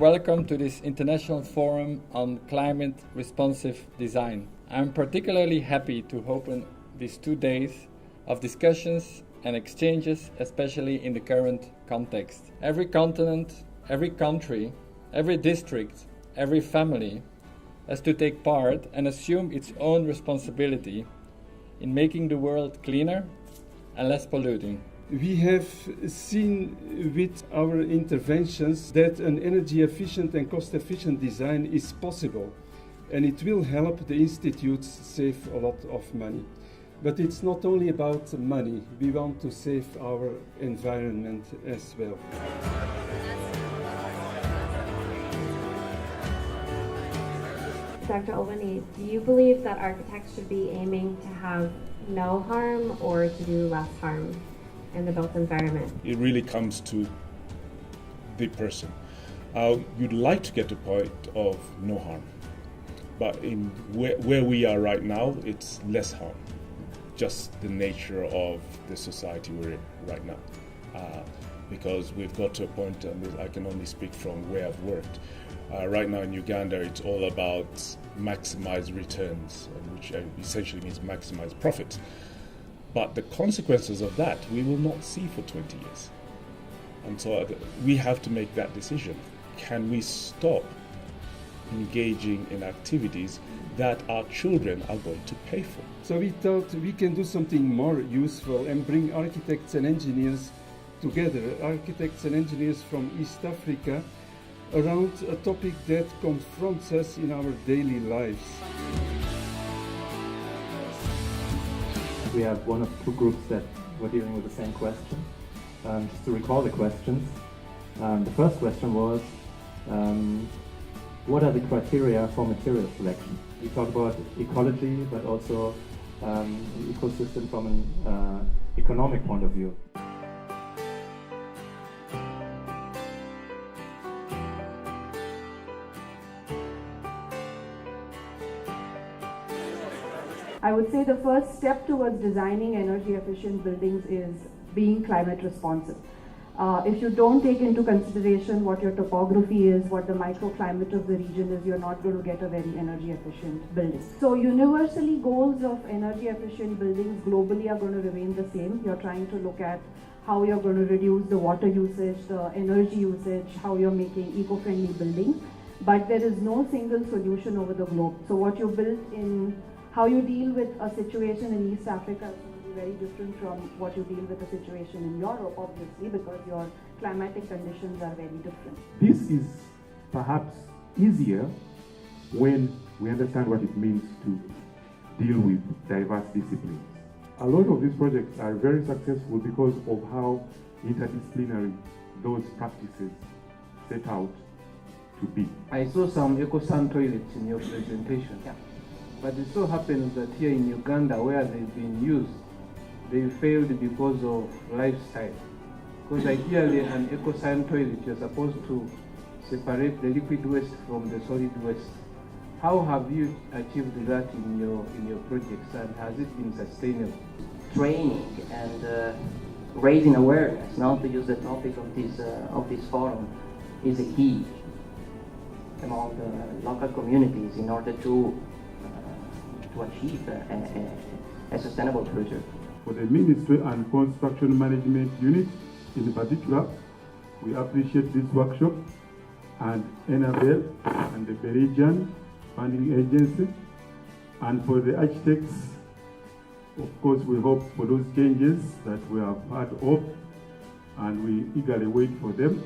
welcome to this International Forum on Climate Responsive Design. I'm particularly happy to open these 2 days of discussions and exchanges, especially in the current context. Every continent, every country, every district, every family has to take part and assume its own responsibility in making the world cleaner and less polluting. We have seen with our interventions that an energy efficient and cost efficient design is possible, and it will help the institutes save a lot of money. But it's not only about money, we want to save our environment as well. Dr. Olveni, do you believe that architects should be aiming to have no harm or to do less harm in the built environment? It really comes to the person. You'd like to get to a point of no harm, but in where we are right now, it's less harm. Just the nature of the society we're in right now. Because we've got to a point, and I can only speak from where I've worked. Right now in Uganda, it's all about maximize returns, which essentially means maximize profit. But the consequences of that we will not see for 20 years. And so we have to make that decision. Can we stop engaging in activities that our children are going to pay for? So we thought we can do something more useful and bring architects and engineers together, architects and engineers from East Africa, around a topic that confronts us in our daily lives. We have one of two groups that were dealing with the same question. Just to recall the questions, the first question was, what are the criteria for material selection? We talk about ecology, but also the ecosystem from an economic point of view. I would say the first step towards designing energy efficient buildings is being climate responsive. If you don't take into consideration what your topography is, what the microclimate of the region is, you're not going to get a very energy efficient building. So universally, goals of energy efficient buildings globally are going to remain the same. You're trying to look at how you're going to reduce the water usage, the energy usage, how you're making eco-friendly buildings. But there is no single solution over the globe. So what you build in, how you deal with a situation in East Africa is going to be very different from what you deal with a situation in Europe, obviously, because your climatic conditions are very different. This is perhaps easier when we understand what it means to deal with diverse disciplines. A lot of these projects are very successful because of how interdisciplinary those practices set out to be. I saw some eco-sun toilets in your presentation. Yeah. But it so happens that here in Uganda, where they've been used, they failed because of lifestyle. Because ideally, an eco-sign toilet, you're supposed to separate the liquid waste from the solid waste. How have you achieved that in your projects, and has it been sustainable? Training and raising awareness, not to use the topic of this forum, is a key among the local communities in order to achieve a sustainable project. For the Ministry and Construction Management Unit in particular, we appreciate this workshop, and Enabel and the Belgian funding agency. And for the architects, of course, we hope for those changes that we have heard of, and we eagerly wait for them.